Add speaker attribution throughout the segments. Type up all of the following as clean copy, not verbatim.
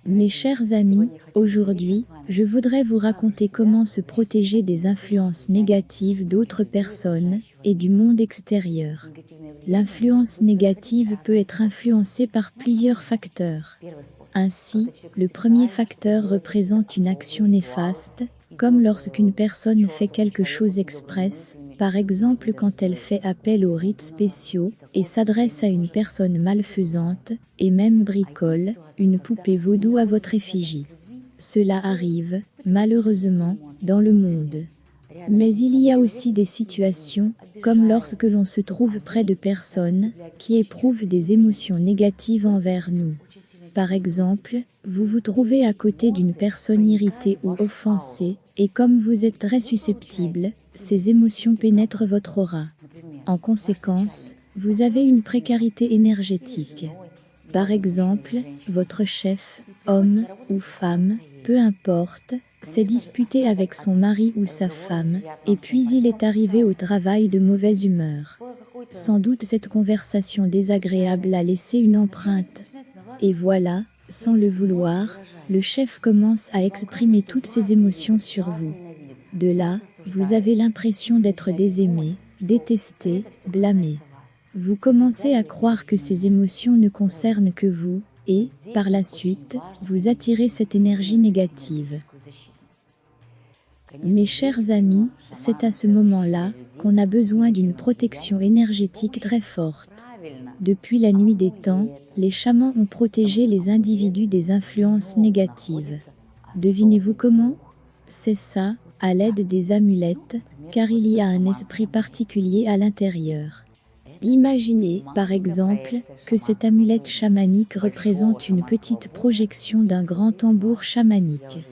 Speaker 1: Mes chers amis, aujourd'hui, je voudrais vous raconter comment se protéger des influences négatives d'autres personnes et du monde extérieur. L'influence négative peut être influencée par plusieurs facteurs. Ainsi, le premier facteur représente une action néfaste, comme lorsqu'une personne fait quelque chose express, par exemple quand elle fait appel aux rites spéciaux et s'adresse à une personne malfaisante, et même bricole une poupée vaudou à votre effigie. Cela arrive, malheureusement, dans le monde. Mais il y a aussi des situations, comme lorsque l'on se trouve près de personnes qui éprouvent des émotions négatives envers nous. Par exemple, vous vous trouvez à côté d'une personne irritée ou offensée, et comme vous êtes très susceptible, ces émotions pénètrent votre aura. En conséquence, vous avez une précarité énergétique. Par exemple, votre chef, homme ou femme, peu importe, s'est disputé avec son mari ou sa femme, et puis il est arrivé au travail de mauvaise humeur. Sans doute cette conversation désagréable a laissé une empreinte. Et voilà, sans le vouloir, le chef commence à exprimer toutes ses émotions sur vous. De là, vous avez l'impression d'être désaimé, détesté, blâmé. Vous commencez à croire que ces émotions ne concernent que vous, et, par la suite, vous attirez cette énergie négative. Mes chers amis, c'est à ce moment-là qu'on a besoin d'une protection énergétique très forte. Depuis la nuit des temps, les chamans ont protégé les individus des influences négatives. Devinez-vous comment? C'est ça, à l'aide des amulettes, car il y a un esprit particulier à l'intérieur. Imaginez, par exemple, que cette amulette chamanique représente une petite projection d'un grand tambour chamanique.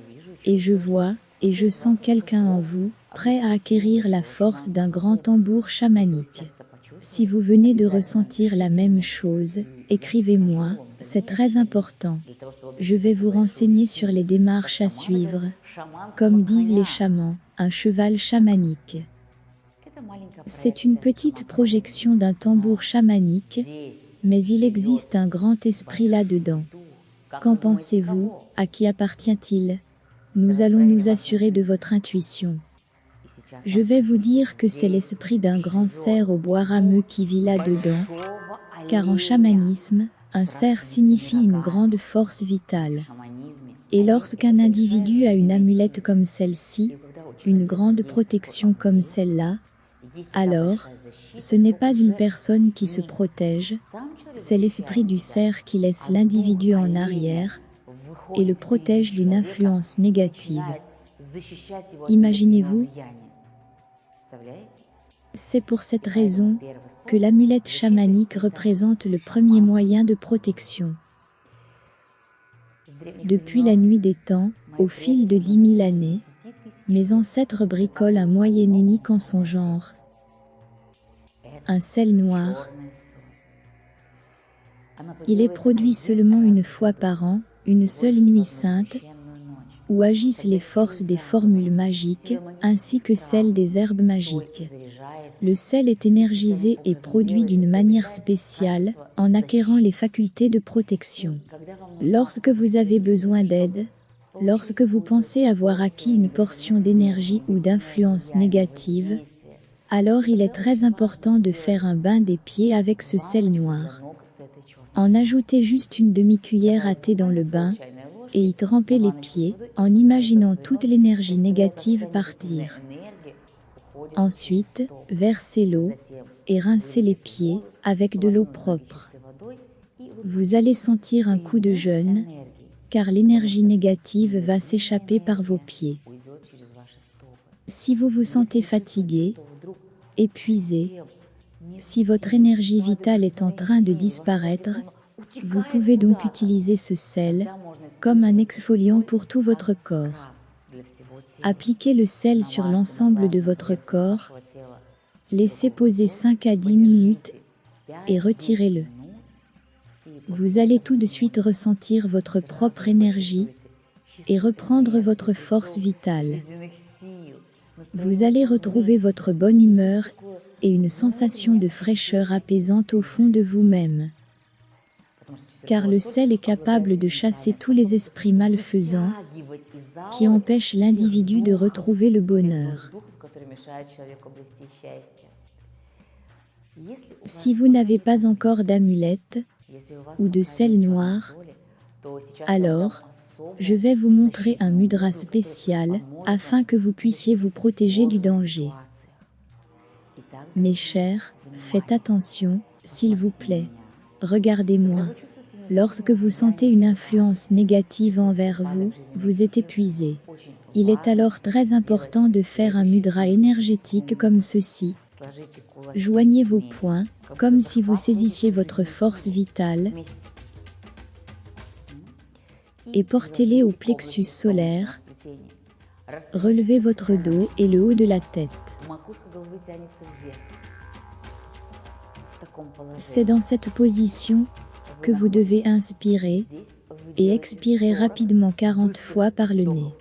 Speaker 1: Et je vois, et je sens quelqu'un en vous, prêt à acquérir la force d'un grand tambour chamanique. Si vous venez de ressentir la même chose, écrivez-moi, c'est très important. Je vais vous renseigner sur les démarches à suivre. Comme disent les chamans, un cheval chamanique. C'est une petite projection d'un tambour chamanique, mais il existe un grand esprit là-dedans. Qu'en pensez-vous? À qui appartient-il? Nous allons nous assurer de votre intuition. Je vais vous dire que c'est l'esprit d'un grand cerf au bois rameux qui vit là-dedans, car en chamanisme, un cerf signifie une grande force vitale. Et lorsqu'un individu a une amulette comme celle-ci, une grande protection comme celle-là, alors, ce n'est pas une personne qui se protège, c'est l'esprit du cerf qui laisse l'individu en arrière et le protège d'une influence négative. Imaginez-vous? C'est pour cette raison que l'amulette chamanique représente le premier moyen de protection. Depuis la nuit des temps, au fil de 10 000 années, mes ancêtres bricolent un moyen unique en son genre. Un sel noir. Il est produit seulement une fois par an, une seule nuit sainte, où agissent les forces des formules magiques, ainsi que celles des herbes magiques. Le sel est énergisé et produit d'une manière spéciale, en acquérant les facultés de protection. Lorsque vous avez besoin d'aide, lorsque vous pensez avoir acquis une portion d'énergie ou d'influence négative, alors il est très important de faire un bain des pieds avec ce sel noir. En ajouter juste une demi-cuillère à thé dans le bain, et y tremper les pieds, en imaginant toute l'énergie négative partir. Ensuite, versez l'eau, et rincez les pieds, avec de l'eau propre. Vous allez sentir un coup de jeûne, car l'énergie négative va s'échapper par vos pieds. Si vous vous sentez fatigué, épuisé, si votre énergie vitale est en train de disparaître, vous pouvez donc utiliser ce sel comme un exfoliant pour tout votre corps. Appliquez le sel sur l'ensemble de votre corps, laissez poser 5 à 10 minutes et retirez-le. Vous allez tout de suite ressentir votre propre énergie et reprendre votre force vitale. Vous allez retrouver votre bonne humeur et une sensation de fraîcheur apaisante au fond de vous-même. car le sel est capable de chasser tous les esprits malfaisants qui empêchent l'individu de retrouver le bonheur. Si vous n'avez pas encore d'amulette ou de sel noir, alors je vais vous montrer un mudra spécial afin que vous puissiez vous protéger du danger. Mes chers, faites attention, s'il vous plaît. Regardez-moi. Lorsque vous sentez une influence négative envers vous, vous êtes épuisé. Il est alors très important de faire un mudra énergétique comme ceci. Joignez vos poings, comme si vous saisissiez votre force vitale, et portez-les au plexus solaire. Relevez votre dos et le haut de la tête. C'est dans cette position que vous devez inspirer et expirer rapidement 40 fois par le nez.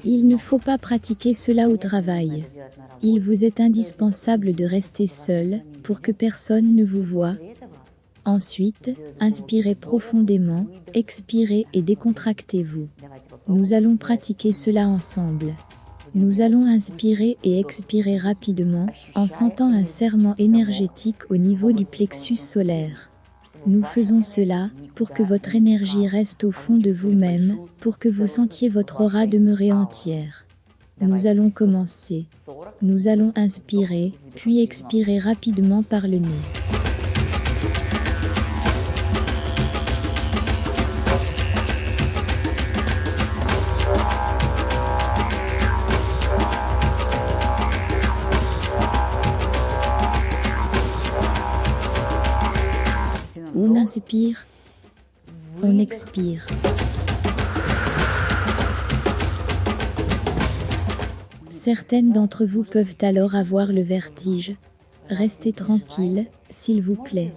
Speaker 1: Il ne faut pas pratiquer cela au travail. Il vous est indispensable de rester seul pour que personne ne vous voie. Ensuite, inspirez profondément, expirez et décontractez-vous. Nous allons pratiquer cela ensemble. Nous allons inspirer et expirer rapidement en sentant un serrement énergétique au niveau du plexus solaire. Nous faisons cela pour que votre énergie reste au fond de vous-même, pour que vous sentiez votre aura demeurer entière. Nous allons commencer. Nous allons inspirer, puis expirer rapidement par le nez. On inspire, on expire. Certaines d'entre vous peuvent alors avoir le vertige. Restez tranquille, s'il vous plaît.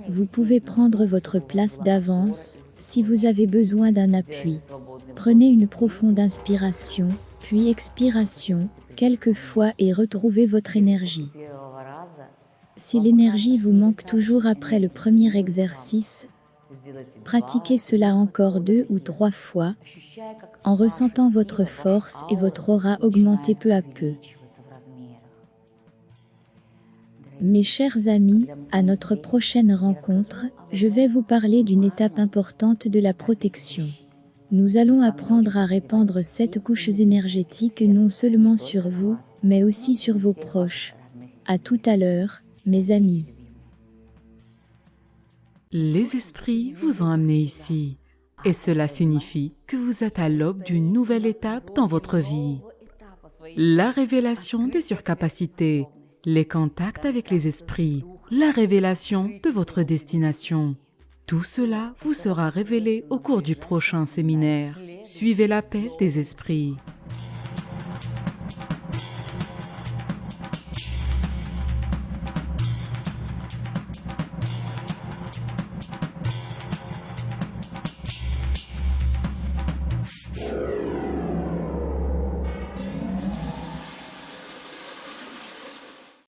Speaker 1: Vous pouvez prendre votre place d'avance si vous avez besoin d'un appui. Prenez une profonde inspiration, puis expiration, quelques fois et retrouvez votre énergie. Si l'énergie vous manque toujours après le premier exercice, pratiquez cela encore 2 ou 3 fois, en ressentant votre force et votre aura augmenter peu à peu. Mes chers amis, à notre prochaine rencontre, je vais vous parler d'une étape importante de la protection. Nous allons apprendre à répandre 7 couches énergétiques non seulement sur vous, mais aussi sur vos proches. À tout à l'heure, mes amis.
Speaker 2: Les esprits vous ont amené ici, et cela signifie que vous êtes à l'aube d'une nouvelle étape dans votre vie. La révélation des surcapacités, les contacts avec les esprits, la révélation de votre destination. Tout cela vous sera révélé au cours du prochain séminaire. Suivez l'appel des esprits.